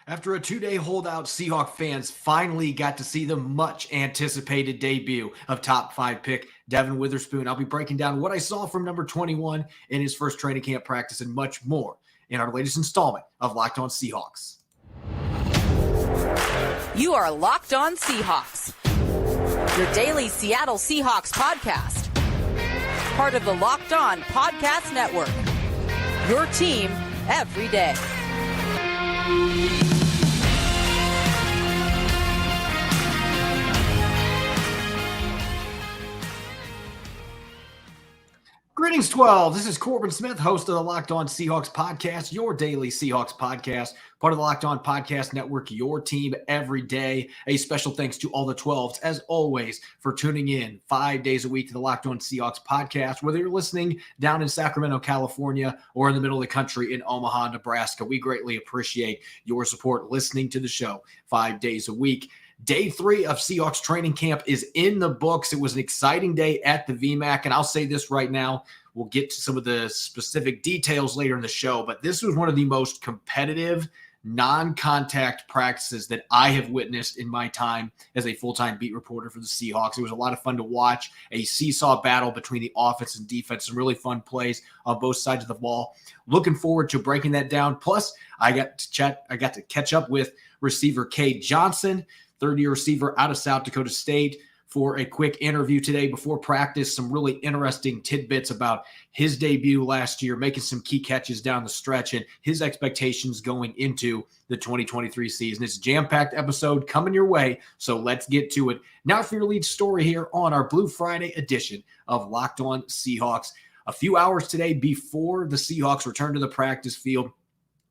After a two-day holdout, Seahawks fans finally got to see the much-anticipated debut of top 5 pick Devon Witherspoon. I'll be breaking down what I saw from number 21 in his first training camp practice and much more in our latest installment of Locked On Seahawks. You are Locked On Seahawks, your daily Seattle Seahawks podcast. Part of the Locked On Podcast Network, your team every day. Greetings, 12. This is Corbin Smith, host of the Locked On Seahawks podcast, your daily Seahawks podcast, part of the Locked On Podcast Network, your team every day. A special thanks to all the 12s, as always, for tuning in 5 days a week to the Locked On Seahawks podcast, whether you're listening down in Sacramento, California, or in the middle of the country in Omaha, Nebraska. We greatly appreciate your support listening to the show 5 days a week. Day 3 of Seahawks training camp is in the books. It was an exciting day at the VMAC, and I'll say this right now. We'll get to some of the specific details later in the show, but this was one of the most competitive non-contact practices that I have witnessed in my time as a full-time beat reporter for the Seahawks. It was a lot of fun to watch, a seesaw battle between the offense and defense, some really fun plays on both sides of the ball. Looking forward to breaking that down. Plus, I got to catch up with receiver Kay Johnson, third-year receiver out of South Dakota State, for a quick interview today before practice. Some really interesting tidbits about his debut last year, making some key catches down the stretch, and his expectations going into the 2023 season. It's a jam-packed episode coming your way, so let's get to it. Now for your lead story here on our Blue Friday edition of Locked On Seahawks. A few hours today before the Seahawks return to the practice field,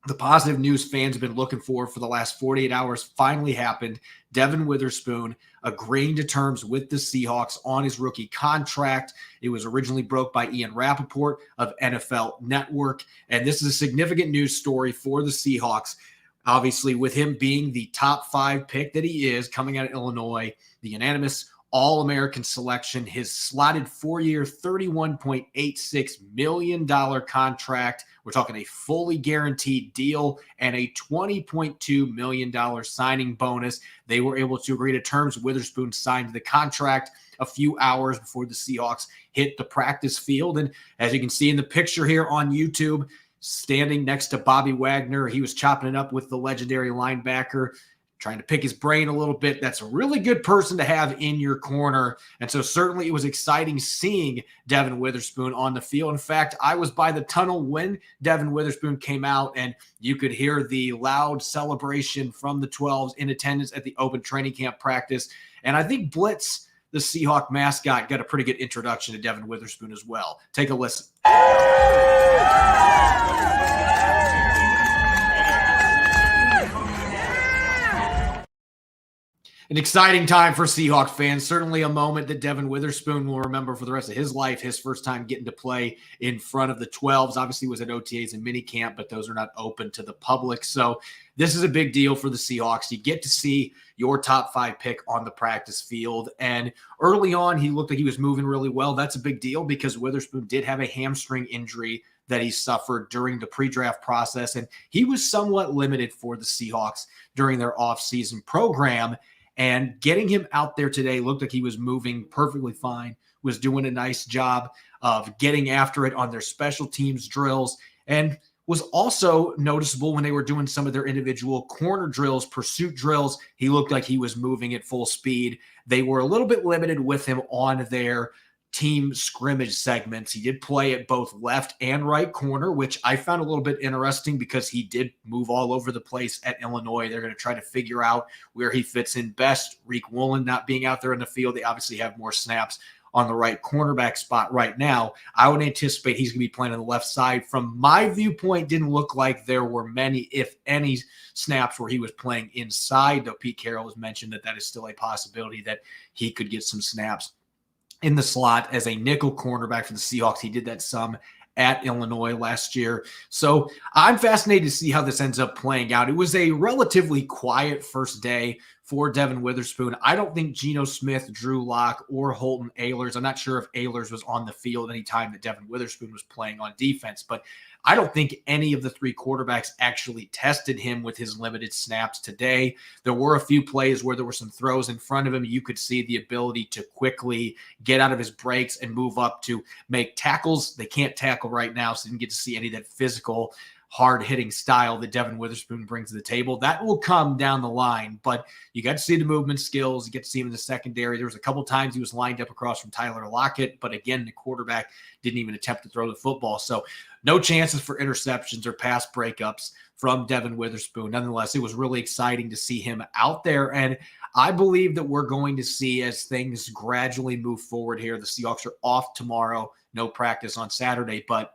the positive news fans have been looking for the last 48 hours finally happened. Devon Witherspoon agreeing to terms with the Seahawks on his rookie contract. It was originally broke by Ian Rappaport of NFL Network, and this is a significant news story for the Seahawks. Obviously, with him being the top 5 pick that he is coming out of Illinois, the unanimous All-American selection, his slotted 4-year, $31.86 million contract. We're talking a fully guaranteed deal and a $20.2 million signing bonus. They were able to agree to terms. Witherspoon signed the contract a few hours before the Seahawks hit the practice field. And as you can see in the picture here on YouTube, standing next to Bobby Wagner, he was chopping it up with the legendary linebacker, trying to pick his brain a little bit. That's a really good person to have in your corner. And so certainly it was exciting seeing Devon Witherspoon on the field. In fact, I was by the tunnel when Devon Witherspoon came out, and you could hear the loud celebration from the 12s in attendance at the open training camp practice. And I think Blitz, the Seahawk mascot, got a pretty good introduction to Devon Witherspoon as well. Take a listen. An exciting time for Seahawks fans. Certainly a moment that Devon Witherspoon will remember for the rest of his life. His first time getting to play in front of the 12s. Obviously was at OTAs and minicamp, but those are not open to the public. So this is a big deal for the Seahawks. You get to see your top 5 pick on the practice field. And early on, he looked like he was moving really well. That's a big deal because Witherspoon did have a hamstring injury that he suffered during the pre-draft process. And he was somewhat limited for the Seahawks during their offseason program. And getting him out there today looked like he was moving perfectly fine, was doing a nice job of getting after it on their special teams drills, and was also noticeable when they were doing some of their individual corner drills, pursuit drills. He looked like he was moving at full speed. They were a little bit limited with him on their team scrimmage segments. He did play at both left and right corner, which I found a little bit interesting because he did move all over the place at Illinois. They're going to try to figure out where he fits in best. Reek Woolen not being out there in the field, they obviously have more snaps on the right cornerback spot right now. I would anticipate he's going to be playing on the left side. From my viewpoint, didn't look like there were many, if any, snaps where he was playing inside, though Pete Carroll has mentioned that that is still a possibility that he could get some snaps in the slot as a nickel cornerback for the Seahawks. He did that some at Illinois last year. So I'm fascinated to see how this ends up playing out. It was a relatively quiet first day for Devon Witherspoon. I don't think Geno Smith, Drew Lock, or Holton Ahlers. I'm not sure if Ahlers was on the field any time that Devon Witherspoon was playing on defense, but I don't think any of the three quarterbacks actually tested him with his limited snaps today. There were a few plays where there were some throws in front of him. You could see the ability to quickly get out of his breaks and move up to make tackles. They can't tackle right now, so didn't get to see any of that physical, hard-hitting style that Devon Witherspoon brings to the table. That will come down the line, but you got to see the movement skills. You get to see him in the secondary. There was a couple times he was lined up across from Tyler Lockett, but again, the quarterback didn't even attempt to throw the football. So no chances for interceptions or pass breakups from Devon Witherspoon. Nonetheless, it was really exciting to see him out there, and I believe that we're going to see, as things gradually move forward here, the Seahawks are off tomorrow, no practice on Saturday, but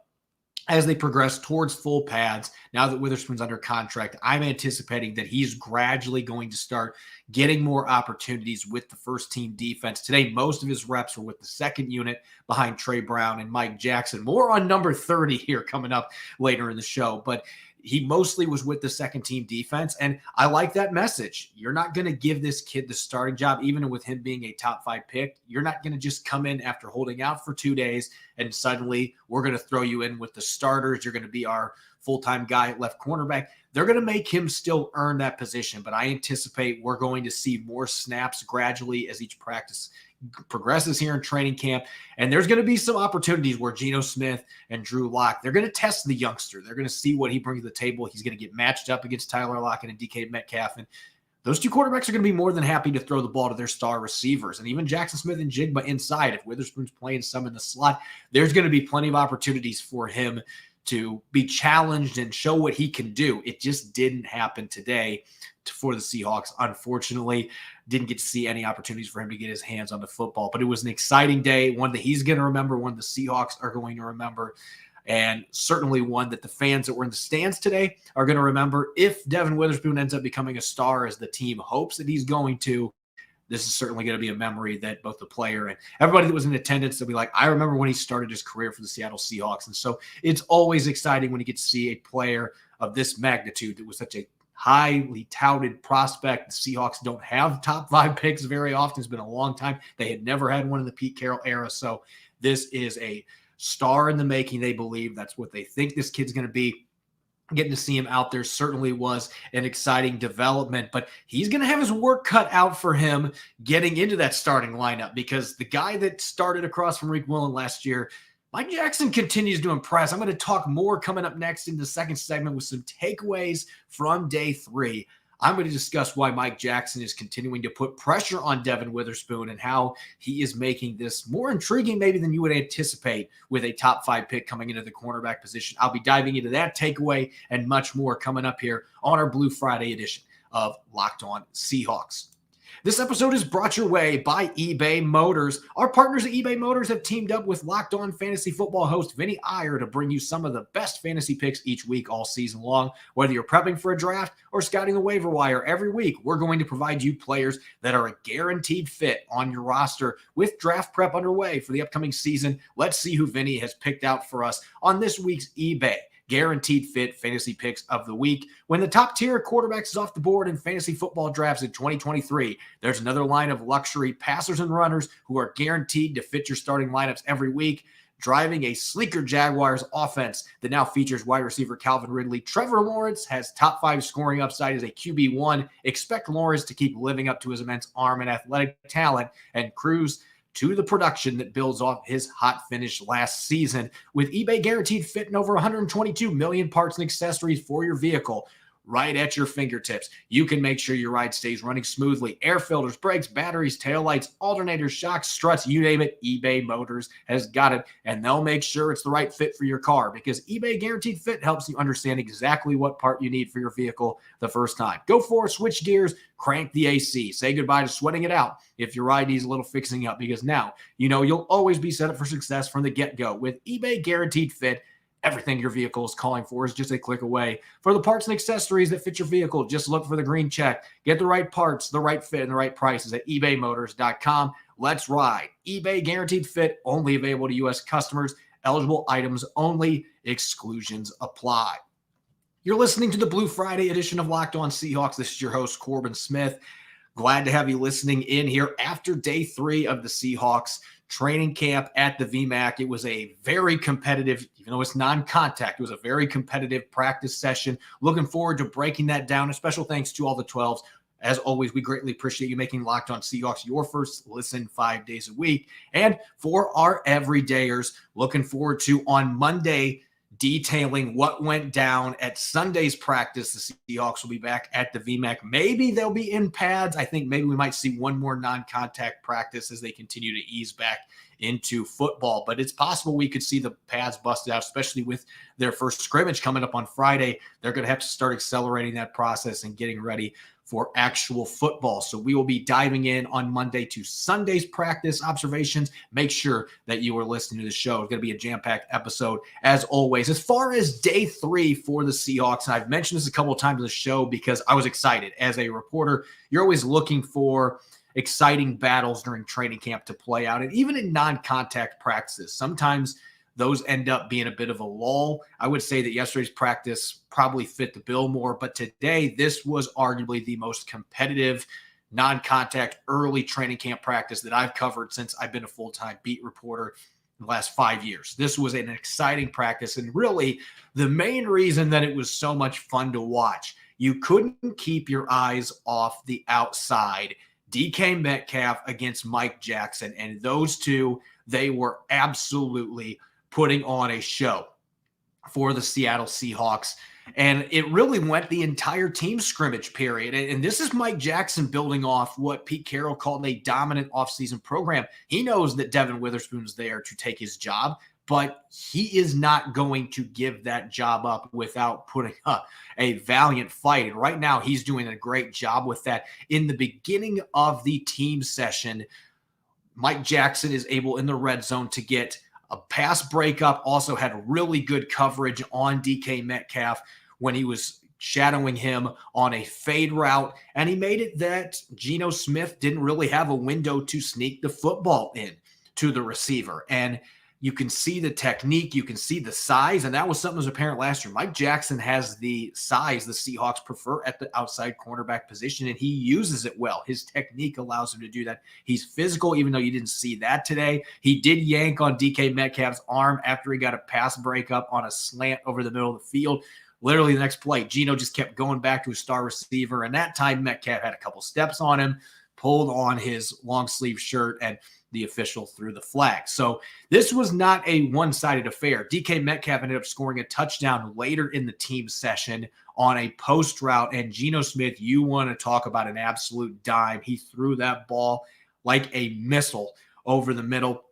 as they progress towards full pads, now that Witherspoon's under contract, I'm anticipating that he's gradually going to start getting more opportunities with the first team defense. Today, most of his reps were with the second unit behind Trey Brown and Mike Jackson. More on number 30 here coming up later in the show, but he mostly was with the second team defense. And I like that message. You're not going to give this kid the starting job, even with him being a top 5 pick. You're not going to just come in after holding out for 2 days and suddenly we're going to throw you in with the starters. You're going to be our full-time guy at left cornerback. They're going to make him still earn that position, but I anticipate we're going to see more snaps gradually as each practice progresses here in training camp. And there's going to be some opportunities where Geno Smith and Drew Lock, they're going to test the youngster. They're going to see what he brings to the table. He's going to get matched up against Tyler Lockett and DK Metcalf. And those two quarterbacks are going to be more than happy to throw the ball to their star receivers. And even Jackson Smith and Jigba inside, if Witherspoon's playing some in the slot, there's going to be plenty of opportunities for him to be challenged and show what he can do. It just didn't happen today for the Seahawks. Unfortunately, didn't get to see any opportunities for him to get his hands on the football, but it was an exciting day, one that he's going to remember, one the Seahawks are going to remember, and certainly one that the fans that were in the stands today are going to remember. If Devon Witherspoon ends up becoming a star as the team hopes that he's going to, this is certainly going to be a memory that both the player and everybody that was in attendance will be like, I remember when he started his career for the Seattle Seahawks. And so it's always exciting when you get to see a player of this magnitude that was such a highly touted prospect. The Seahawks don't have top 5 picks very often. It's been a long time. They had never had one in the Pete Carroll era. So this is a star in the making, they believe. That's what they think this kid's going to be. Getting to see him out there certainly was an exciting development, but he's going to have his work cut out for him getting into that starting lineup, because the guy that started across from Reek Willen last year, Mike Jackson, continues to impress. I'm going to talk more coming up next in the second segment with some takeaways from day 3. I'm going to discuss why Mike Jackson is continuing to put pressure on Devon Witherspoon and how he is making this more intriguing maybe than you would anticipate with a top 5 pick coming into the cornerback position. I'll be diving into that takeaway and much more coming up here on our Blue Friday edition of Locked On Seahawks. This episode is brought your way by eBay Motors. Our partners at eBay Motors have teamed up with Locked On Fantasy Football host Vinny Iyer to bring you some of the best fantasy picks each week all season long. Whether you're prepping for a draft or scouting the waiver wire, every week we're going to provide you players that are a guaranteed fit on your roster. With draft prep underway for the upcoming season, let's see who Vinny has picked out for us on this week's eBay Guaranteed Fit Fantasy Picks of the Week. When the top tier of quarterbacks is off the board in fantasy football drafts in 2023, there's another line of luxury passers and runners who are guaranteed to fit your starting lineups every week, driving a sleeker Jaguars offense that now features wide receiver Calvin Ridley. Trevor Lawrence has top 5 scoring upside as a QB1. Expect Lawrence to keep living up to his immense arm and athletic talent and cruise to the production that builds off his hot finish last season. With eBay Guaranteed Fit and over 122 million parts and accessories for your vehicle right at your fingertips, you can make sure your ride stays running smoothly. Air filters, brakes, batteries, taillights, alternators, shocks, struts, you name it, eBay Motors has got it, and they'll make sure it's the right fit for your car, because eBay Guaranteed Fit helps you understand exactly what part you need for your vehicle the first time. Go for it, switch gears, crank the AC, say goodbye to sweating it out if your ride needs a little fixing up, because now you know you'll always be set up for success from the get-go. With eBay Guaranteed Fit, everything your vehicle is calling for is just a click away. For the parts and accessories that fit your vehicle, just look for the green check. Get the right parts, the right fit, and the right prices at ebaymotors.com. Let's ride. eBay Guaranteed Fit, only available to U.S. customers. Eligible items only. Exclusions apply. You're listening to the Blue Friday edition of Locked On Seahawks. This is your host, Corbin Smith. Glad to have you listening in here after day 3 of the Seahawks training camp at the VMAC. It was a very competitive, even though it's non-contact, it was a very competitive practice session. Looking forward to breaking that down. A special thanks to all the 12s. As always, we greatly appreciate you making Locked On Seahawks your first listen 5 days a week. And for our everydayers, looking forward to on Monday detailing what went down at Sunday's practice. The Seahawks will be back at the VMAC. Maybe they'll be in pads. I think maybe we might see one more non-contact practice as they continue to ease back into football. But it's possible we could see the pads busted out, especially with their first scrimmage coming up on Friday. They're going to have to start accelerating that process and getting ready for actual football. So we will be diving in on Monday to Sunday's practice observations. Make sure that you are listening to the show. It's going to be a jam-packed episode as always. As far as day 3 for the Seahawks, and I've mentioned this a couple of times on the show because I was excited. As a reporter, you're always looking for exciting battles during training camp to play out. And even in non-contact practices, sometimes those end up being a bit of a lull. I would say that yesterday's practice probably fit the bill more, but today this was arguably the most competitive non-contact early training camp practice that I've covered since I've been a full-time beat reporter in the last 5 years. This was an exciting practice, and really the main reason that it was so much fun to watch, you couldn't keep your eyes off the outside. DK Metcalf against Mike Jackson, and those two, they were absolutely putting on a show for the Seattle Seahawks. And it really went the entire team scrimmage period. And this is Mike Jackson building off what Pete Carroll called a dominant offseason program. He knows that Devon Witherspoon's there to take his job, but he is not going to give that job up without putting up a valiant fight. And right now he's doing a great job with that. In the beginning of the team session, Mike Jackson is able in the red zone to get a pass breakup, also had really good coverage on DK Metcalf when he was shadowing him on a fade route, and he made it that Geno Smith didn't really have a window to sneak the football in to the receiver. And you can see the technique, you can see the size, and that was something that was apparent last year. Mike Jackson has the size the Seahawks prefer at the outside cornerback position, and he uses it well. His technique allows him to do that. He's physical, even though you didn't see that today. He did yank on DK Metcalf's arm after he got a pass breakup on a slant over the middle of the field. Literally the next play, Geno just kept going back to his star receiver, and that time Metcalf had a couple steps on him, pulled on his long sleeve shirt, and the official threw the flag. So this was not a one-sided affair. DK Metcalf ended up scoring a touchdown later in the team session on a post route. And Geno Smith, you want to talk about an absolute dime. He threw that ball like a missile over the middle,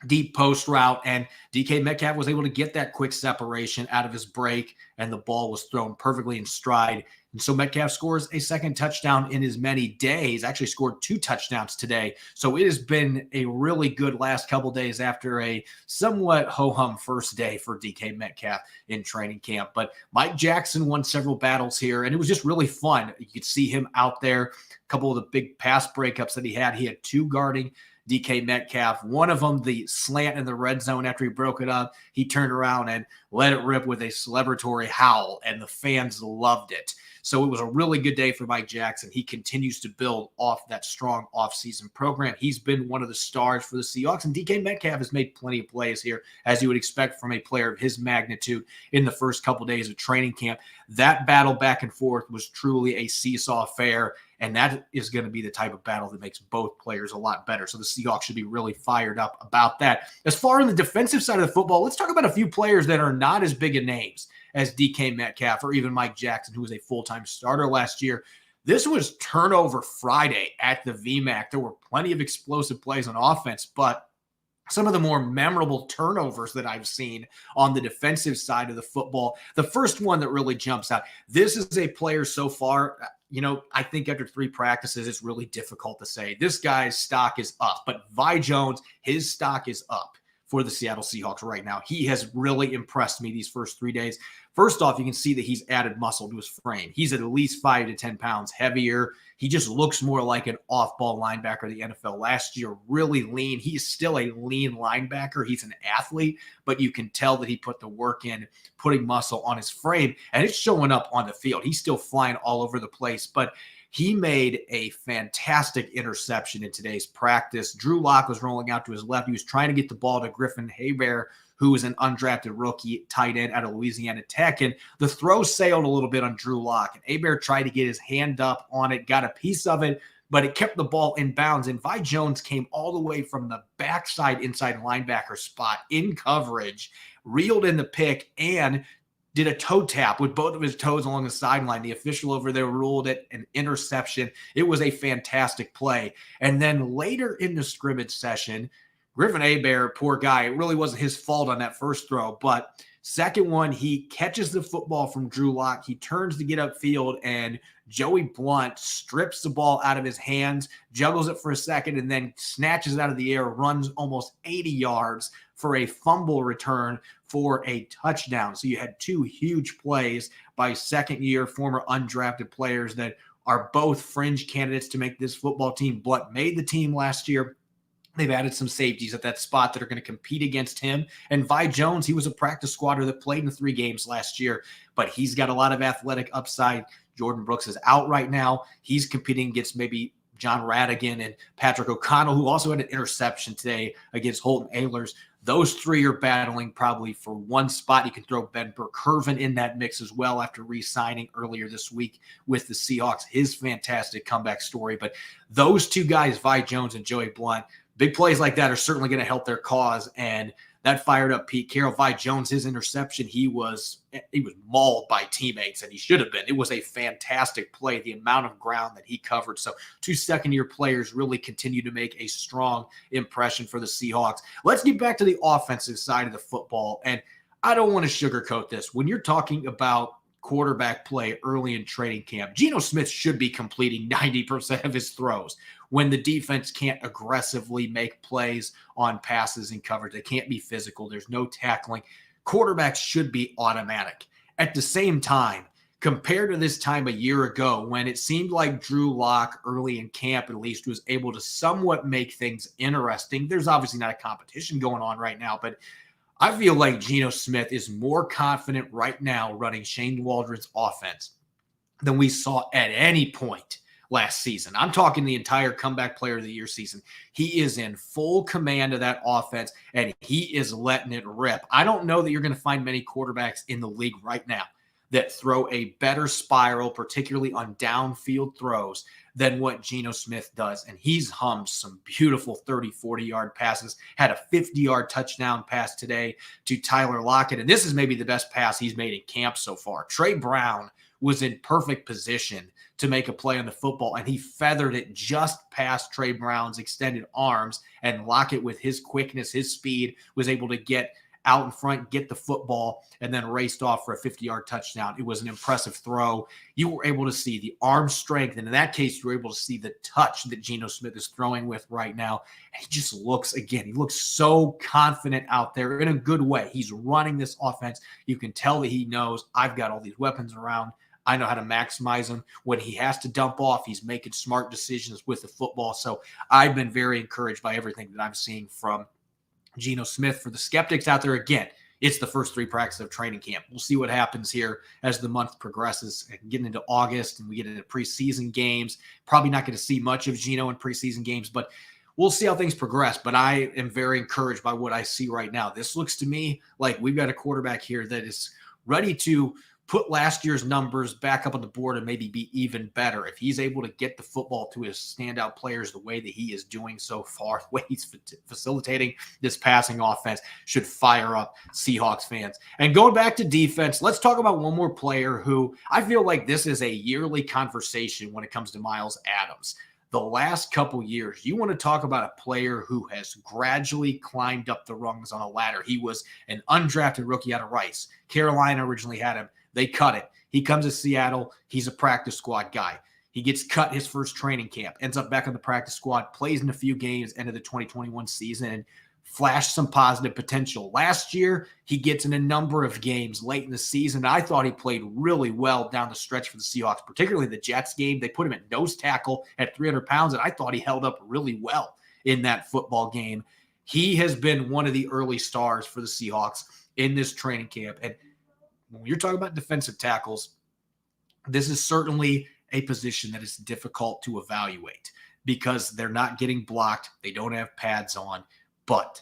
deep post route, and DK Metcalf was able to get that quick separation out of his break, and the ball was thrown perfectly in stride. And so Metcalf scores a second touchdown in as many days, actually scored 2 touchdowns today. So it has been a really good last couple days after a somewhat ho-hum first day for DK Metcalf in training camp. But Mike Jackson won several battles here, and it was just really fun. You could see him out there, a couple of the big pass breakups that he had. He had 2 guarding DK Metcalf. One of them, the slant in the red zone after he broke it up, he turned around and let it rip with a celebratory howl, and the fans loved it. So it was a really good day for Mike Jackson. He continues to build off that strong offseason program. He's been one of the stars for the Seahawks, and DK Metcalf has made plenty of plays here, as you would expect from a player of his magnitude in the first couple days of training camp. That battle back and forth was truly a seesaw affair, and that is going to be the type of battle that makes both players a lot better. So the Seahawks should be really fired up about that. As far as the defensive side of the football, let's talk about a few players that are not as big of names as DK Metcalf or even Mike Jackson, who was a full-time starter last year. This was turnover Friday at the VMAC. There were plenty of explosive plays on offense, but some of the more memorable turnovers that I've seen on the defensive side of the football, the first one that really jumps out, this is a player so far, I think after 3 practices, it's really difficult to say this guy's stock is up, but Vi Jones, his stock is up for the Seattle Seahawks right now. He has really impressed me these first 3 days. First off, you can see that he's added muscle to his frame. He's at least 5 to 10 pounds heavier. He just looks more like an off-ball linebacker of the NFL. Last year, really lean. He's still a lean linebacker. He's an athlete, but you can tell that he put the work in, putting muscle on his frame, and it's showing up on the field. He's still flying all over the place, but he made a fantastic interception in today's practice. Drew Lock was rolling out to his left. He was trying to get the ball to Griffin Hebert, who is an undrafted rookie tight end out of Louisiana Tech. And the throw sailed a little bit on Drew Lock. And Hebert tried to get his hand up on it, got a piece of it, but it kept the ball in bounds. And Vi Jones came all the way from the backside inside linebacker spot in coverage, reeled in the pick, and did a toe tap with both of his toes along the sideline. The official over there ruled it an interception. It was a fantastic play. And then later in the scrimmage session, Griffin Hebert, poor guy, it really wasn't his fault on that first throw, but second one, he catches the football from Drew Lock. He turns to get upfield, and Joey Blount strips the ball out of his hands, juggles it for a second, and then snatches it out of the air, runs almost 80 yards for a fumble return for a touchdown. So you had two huge plays by second-year former undrafted players that are both fringe candidates to make this football team. Blount made the team last year. They've added some safeties at that spot that are going to compete against him. And Vi Jones, he was a practice squatter that played in 3 games last year, but he's got a lot of athletic upside. Jordan Brooks is out right now. He's competing against maybe John Radigan and Patrick O'Connell, who also had an interception today against Holton Ahlers. Those 3 are battling probably for one spot. You can throw Ben Burke-Kirven in that mix as well after re-signing earlier this week with the Seahawks. His fantastic comeback story. But those 2 guys, Vi Jones and Joey Blount, big plays like that are certainly going to help their cause, and that fired up Pete Carroll. Vi Jones, his interception, he was mauled by teammates, and he should have been. It was a fantastic play, the amount of ground that he covered. So 2 second-year players really continue to make a strong impression for the Seahawks. Let's get back to the offensive side of the football, and I don't want to sugarcoat this. When you're talking about quarterback play early in training camp, Geno Smith should be completing 90% of his throws when the defense can't aggressively make plays on passes and coverage. They can't be physical. There's no tackling. Quarterbacks should be automatic. At the same time, compared to this time a year ago when it seemed like Drew Lock early in camp at least was able to somewhat make things interesting. There's obviously not a competition going on right now, but I feel like Geno Smith is more confident right now running Shane Waldron's offense than we saw at any point last season. I'm talking the entire comeback player of the year season. He is in full command of that offense, and he is letting it rip. I don't know that you're going to find many quarterbacks in the league right now that throw a better spiral, particularly on downfield throws, than what Geno Smith does. And he's hummed some beautiful 30, 40-yard passes, had a 50-yard touchdown pass today to Tyler Lockett. And this is maybe the best pass he's made in camp so far. Trey Brown was in perfect position to make a play on the football, and he feathered it just past Trey Brown's extended arms, and Lockett, with his quickness, his speed, was able to get out in front, get the football, and then raced off for a 50-yard touchdown. It was an impressive throw. You were able to see the arm strength, and in that case, you were able to see the touch that Geno Smith is throwing with right now. And he just looks, again, he looks so confident out there in a good way. He's running this offense. You can tell that he knows, I've got all these weapons around. I know how to maximize them. When he has to dump off, he's making smart decisions with the football. So I've been very encouraged by everything that I'm seeing from Geno Smith. For the skeptics out there, again, it's the first 3 practices of training camp. We'll see what happens here as the month progresses, getting into August and we get into preseason games. Probably not going to see much of Geno in preseason games, but we'll see how things progress. But I am very encouraged by what I see right now. This looks to me like we've got a quarterback here that is ready to put last year's numbers back up on the board and maybe be even better. If he's able to get the football to his standout players the way that he is doing so far, the way he's facilitating this passing offense should fire up Seahawks fans. And going back to defense, let's talk about one more player who I feel like this is a yearly conversation when it comes to Myles Adams. The last couple years, you want to talk about a player who has gradually climbed up the rungs on a ladder. He was an undrafted rookie out of Rice. Carolina originally had him. They cut it. He comes to Seattle. He's a practice squad guy. He gets cut his first training camp, ends up back on the practice squad, plays in a few games, end of the 2021 season, and flashed some positive potential. Last year, he gets in a number of games late in the season. I thought he played really well down the stretch for the Seahawks, particularly the Jets game. They put him at nose tackle at 300 pounds, and I thought he held up really well in that football game. He has been one of the early stars for the Seahawks in this training camp. And when you're talking about defensive tackles, this is certainly a position that is difficult to evaluate because they're not getting blocked. They don't have pads on. But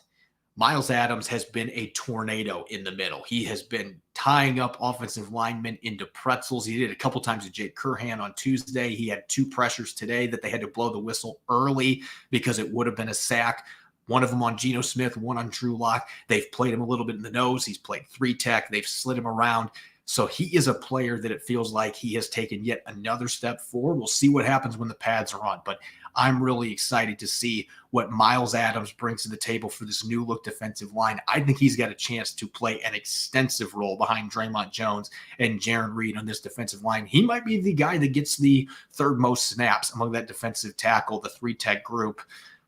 Myles Adams has been a tornado in the middle. He has been tying up offensive linemen into pretzels. He did a couple times with Jake Curhan on Tuesday. He had 2 pressures today that they had to blow the whistle early because it would have been a sack. One of them on Geno Smith, one on Drew Lock. They've played him a little bit in the nose. He's played 3-tech. They've slid him around. So he is a player that it feels like he has taken yet another step forward. We'll see what happens when the pads are on. But I'm really excited to see what Myles Adams brings to the table for this new look defensive line. I think he's got a chance to play an extensive role behind Draymond Jones and Jaron Reed on this defensive line. He might be the guy that gets the 3rd most snaps among that defensive tackle, the 3-tech group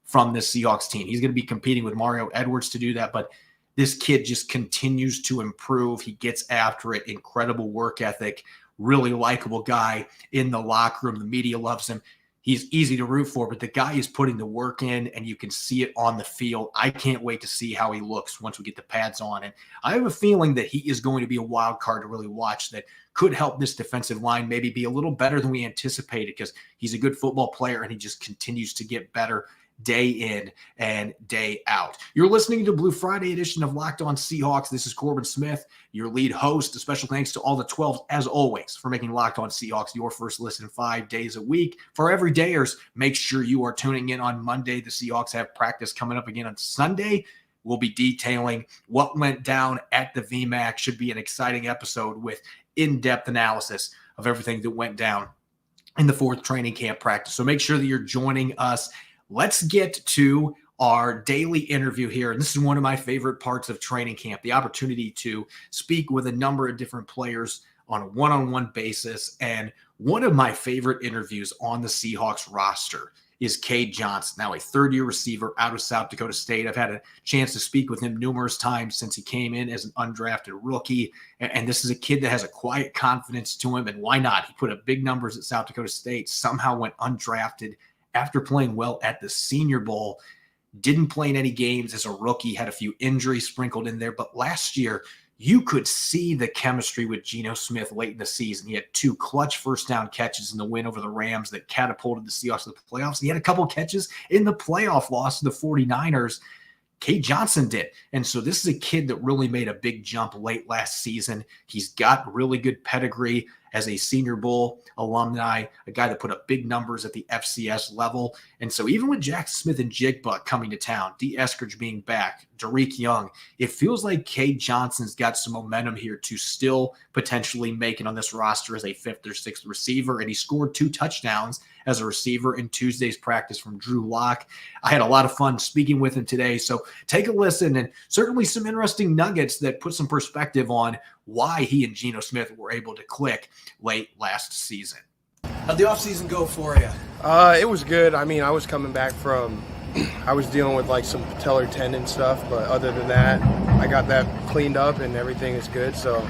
from this Seahawks team. He's going to be competing with Mario Edwards to do that, but this kid just continues to improve. He gets after it, incredible work ethic, really likable guy in the locker room. The media loves him. He's easy to root for, but the guy is putting the work in, and you can see it on the field. I can't wait to see how he looks once we get the pads on. And I have a feeling that he is going to be a wild card to really watch that could help this defensive line maybe be a little better than we anticipated because he's a good football player, and he just continues to get better day in and day out. You're listening to Blue Friday edition of Locked On Seahawks. This is Corbin Smith, your lead host. A special thanks to all the 12s, as always, for making Locked On Seahawks your first listen 5 days a week. For everydayers, make sure you are tuning in on Monday. The Seahawks have practice coming up again on Sunday. We'll be detailing what went down at the VMAC. Should be an exciting episode with in-depth analysis of everything that went down in the 4th training camp practice. So make sure that you're joining us. Let's get to our daily interview here. And this is one of my favorite parts of training camp, the opportunity to speak with a number of different players on a one-on-one basis. And one of my favorite interviews on the Seahawks roster is Cade Johnson, now a 3rd-year receiver out of South Dakota State. I've had a chance to speak with him numerous times since he came in as an undrafted rookie. And this is a kid that has a quiet confidence to him. And why not? He put up big numbers at South Dakota State, somehow went undrafted after playing well at the Senior Bowl. Didn't play in any games as a rookie, had a few injuries sprinkled in there. But last year, you could see the chemistry with Geno Smith late in the season. He had 2 clutch first down catches in the win over the Rams that catapulted the Seahawks to the playoffs. He had a couple catches in the playoff loss to the 49ers. Cade Johnson did. And so this is a kid that really made a big jump late last season. He's got really good pedigree as a Senior Bowl alumni, a guy that put up big numbers at the FCS level. And so even with Jackson Smith and Jigba coming to town, D. Eskridge being back, Derek Young, it feels like Cade Johnson's got some momentum here to still potentially make it on this roster as a 5th or 6th receiver. And he scored 2 touchdowns as a receiver in Tuesday's practice from Drew Lock. I had a lot of fun speaking with him today. So take a listen, and certainly some interesting nuggets that put some perspective on why he and Geno Smith were able to click late last season. How'd the offseason go for you? It was good. I mean, I was coming back from I was dealing with like some patellar tendon stuff, but other than that, I got that cleaned up and everything is good. So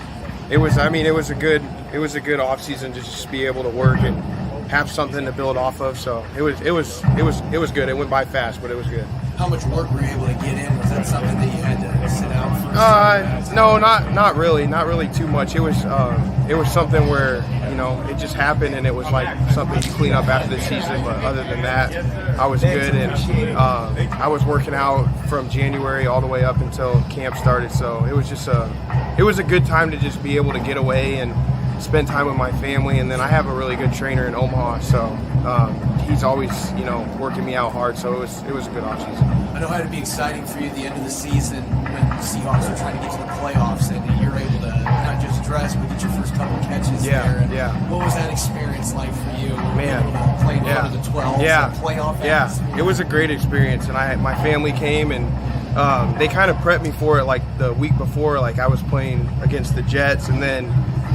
it was a good offseason to just be able to work and have something to build off of. So it was good. It went by fast, but it was good. How much work were you able to get in? Was that something that you had to sit out for? No, not really too much. It was something where, it just happened, and it was like something you clean up after the season. But other than that, I was good, and I was working out from January all the way up until camp started. So it was a good time to just be able to get away and spend time with my family. And then I have a really good trainer in Omaha, so he's always working me out hard. So it was a good offseason. I know how to be exciting for you at the end of the season when the Seahawks are trying to get to the playoffs, and you're able to not just dress but get your first couple catches there. And what was that experience like for you? Playing under the 12s, playoff atmosphere? It was a great experience, and my family came, and they kind of prepped me for it like the week before. Like I was playing against the Jets, and then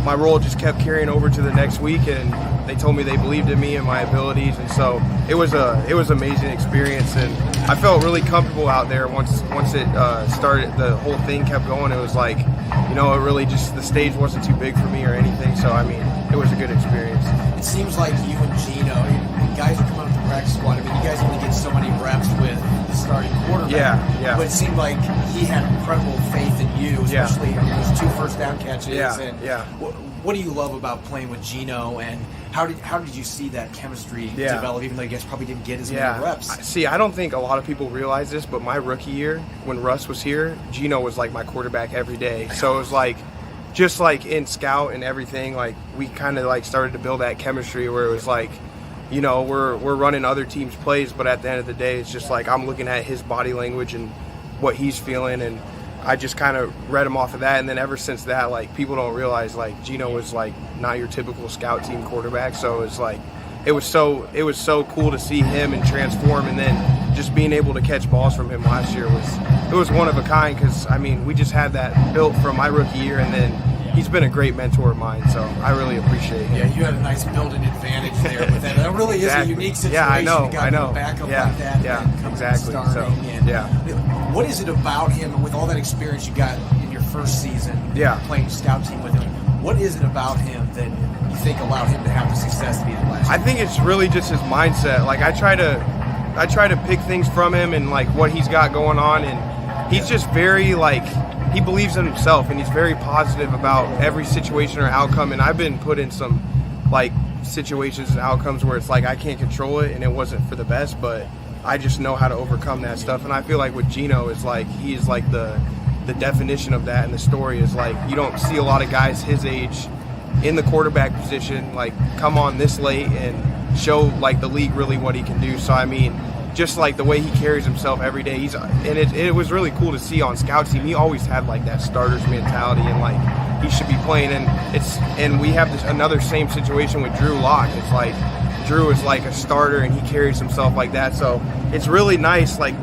my role just kept carrying over to the next week, and they told me they believed in me and my abilities, and so it was an amazing experience, and I felt really comfortable out there once it started. The whole thing kept going. It was like, it really just, the stage wasn't too big for me or anything, so I mean, it was a good experience. It seems like you and Geno, guys are coming up the practice squad. I mean, you guys only get so many reps with the starting quarterback. Yeah. But it seemed like he had incredible faith in you, especially those 2 first down catches. Yeah. What do you love about playing with Geno, and how did you see that chemistry develop, even though you guys probably didn't get as many reps? See, I don't think a lot of people realize this, but my rookie year, when Russ was here, Geno was like my quarterback every day. So it was like, just like in scout and everything, like we kind of like started to build that chemistry where it was like, we're running other teams' plays, but at the end of the day, it's just like I'm looking at his body language and what he's feeling, and I just kind of read him off of that. And then ever since that, like, people don't realize, like, Geno was like not your typical scout team quarterback. So it's like it was so cool to see him and transform, and then just being able to catch balls from him last year was one of a kind, because I mean, we just had that built from my rookie year, and then he's been a great mentor of mine, so I really appreciate him. Yeah, you had a nice building advantage there with that. That really is a unique situation. Yeah, I know. A backup like that. Yeah, exactly. What is it about him, with all that experience you got in your first season playing scout team with him? What is it about him that you think allowed him to have the success that he had last year? I think it's really just his mindset. Like, I try to pick things from him and like what he's got going on, and he's just very like, he believes in himself, and he's very positive about every situation or outcome. And I've been put in some like situations and outcomes where it's like I can't control it and it wasn't for the best, but I just know how to overcome that stuff. And I feel like with Geno, it's like he's like the definition of that. And the story is like, you don't see a lot of guys his age in the quarterback position like come on this late and show like the league really what he can do. So I mean, just like the way he carries himself every day, it was really cool to see on scout team. He always had like that starter's mentality, and like he should be playing. And we have another same situation with Drew Lock. It's like Drew is like a starter, and he carries himself like that. So it's really nice. Like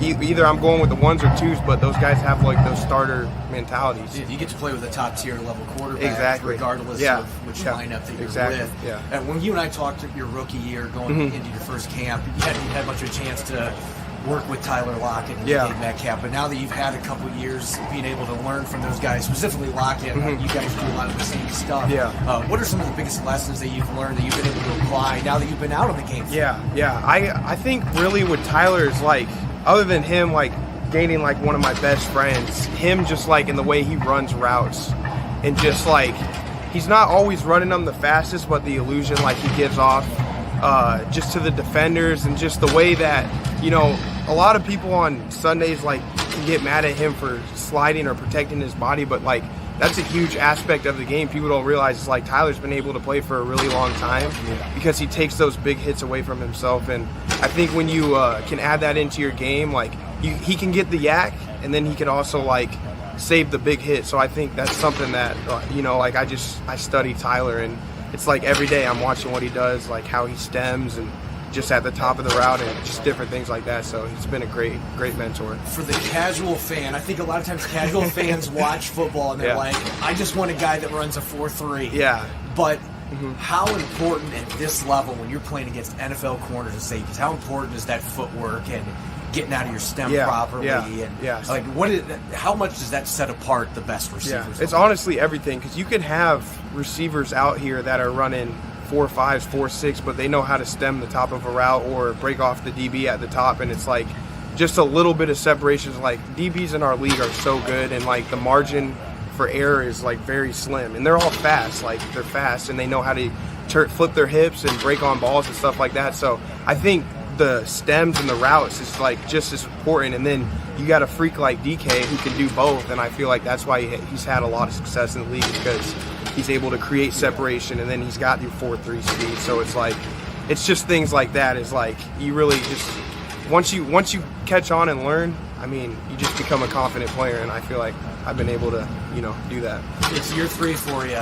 either I'm going with the 1s or 2s, but those guys have like those starter mentalities. You get to play with a top tier level quarterback, regardless of which lineup that you're with. Yeah. And when you and I talked your rookie year going into your first camp, you hadn't had much of a chance to work with Tyler Lockett and Dave Metcalf, but now that you've had a couple years being able to learn from those guys, specifically Lockett, you guys do a lot of the same stuff. What are some of the biggest lessons that you've learned that you've been able to apply now that you've been out of the game? I think really with Tyler is like, other than him like gaining like one of my best friends, him just like in the way he runs routes, and just like he's not always running them the fastest, but the illusion like he gives off just to the defenders, and just the way that, a lot of people on Sundays like can get mad at him for sliding or protecting his body, but like that's a huge aspect of the game. People don't realize it's like Tyler's been able to play for a really long time because he takes those big hits away from himself. And I think when you can add that into your game, like he can get the yak, and then he can also like save the big hit. So I think that's something that like I study Tyler, and it's like every day I'm watching what he does, like how he stems and just at the top of the route and just different things like that. So he's been a great mentor. For the casual fan, I think a lot of times casual fans watch football and they're like, I just want a guy that runs a 4.3. Yeah. But how important at this level, when you're playing against NFL corners and safeties, how important is that footwork and getting out of your stem properly? Like, how much does that set apart the best receivers? It's honestly everything, because you can have receivers out here that are running 4.5s, 4.6, but they know how to stem the top of a route or break off the DB at the top, and it's like just a little bit of separations. Like, DBs in our league are so good, and like the margin for error is like very slim, and they're all fast. Like, they're fast, and they know how to flip their hips and break on balls and stuff like that. So I think the stems and the routes is like just as important. And then you got a freak like DK who can do both, and I feel like that's why he's had a lot of success in the league, because he's able to create separation, and then he's got your 4.3 speed. So it's like, it's just things like that. Is like, you really just once you catch on and learn, I mean, you just become a confident player, and I feel like I've been able to do that. It's year 3 for you.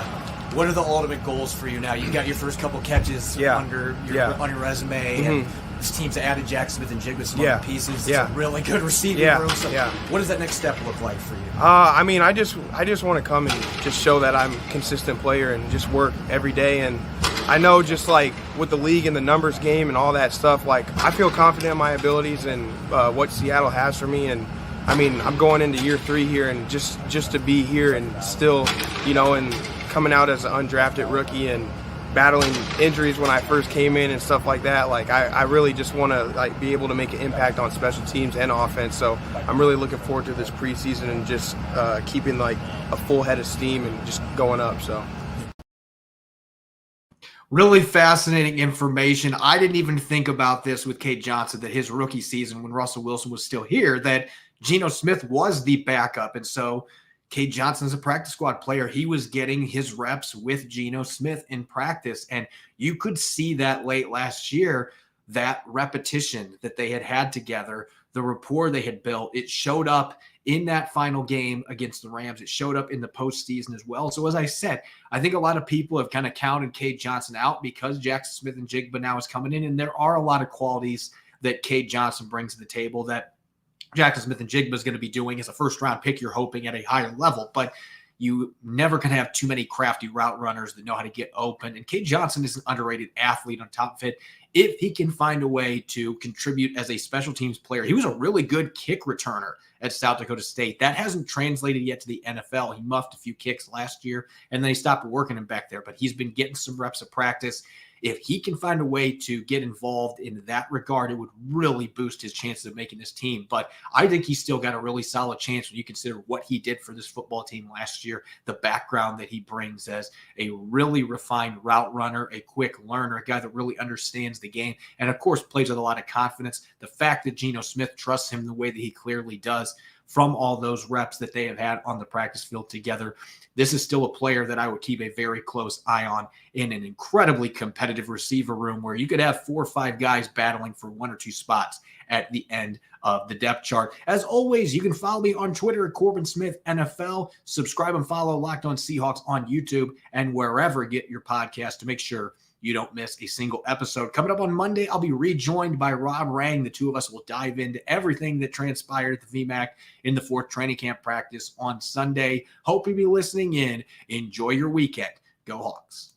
What are the ultimate goals for you now? You got your first couple catches under your resume, and this team's added Jack Smith and Jig with some other pieces. It's a really good receiving room. So what does that next step look like for you? I mean, I just want to come and just show that I'm a consistent player and just work every day. And I know just like with the league and the numbers game and all that stuff, like I feel confident in my abilities and what Seattle has for me. And I mean, I'm going into year 3 here, and just to be here and still, you know, and coming out as an undrafted rookie and battling injuries when I first came in and stuff like that, like I really just want to like be able to make an impact on special teams and offense. So I'm really looking forward to this preseason and just keeping like a full head of steam and just going up. So really fascinating information. I didn't even think about this with Cade Johnson, that his rookie season when Russell Wilson was still here, that Geno Smith was the backup. And so Cade Johnson's a practice squad player. He was getting his reps with Geno Smith in practice. And you could see that late last year, that repetition that they had together, the rapport they had built, it showed up in that final game against the Rams. It showed up in the postseason as well. So as I said, I think a lot of people have kind of counted Cade Johnson out because Jackson Smith-Njigba now is coming in. And there are a lot of qualities that Cade Johnson brings to the table that Jackson Smith-Njigba is going to be doing as a first-round pick. You're hoping at a higher level, but you never can have too many crafty route runners that know how to get open. And Cade Johnson is an underrated athlete on top of it. If he can find a way to contribute as a special teams player, he was a really good kick returner at South Dakota State. That hasn't translated yet to the NFL. He muffed a few kicks last year, and then he stopped working him back there. But he's been getting some reps of practice. If he can find a way to get involved in that regard, it would really boost his chances of making this team. But I think he's still got a really solid chance when you consider what he did for this football team last year, the background that he brings as a really refined route runner, a quick learner, a guy that really understands the game, and of course plays with a lot of confidence. The fact that Geno Smith trusts him the way that he clearly does from all those reps that they have had on the practice field together, this is still a player that I would keep a very close eye on in an incredibly competitive receiver room where you could have 4 or 5 guys battling for 1 or 2 spots at the end of the depth chart. As always, you can follow me on Twitter at Corbin Smith NFL. Subscribe and follow Locked On Seahawks on YouTube and wherever you get your podcast to make sure you don't miss a single episode. Coming up on Monday, I'll be rejoined by Rob Rang. The two of us will dive into everything that transpired at the VMAC in the 4th training camp practice on Sunday. Hope you'll be listening in. Enjoy your weekend. Go Hawks.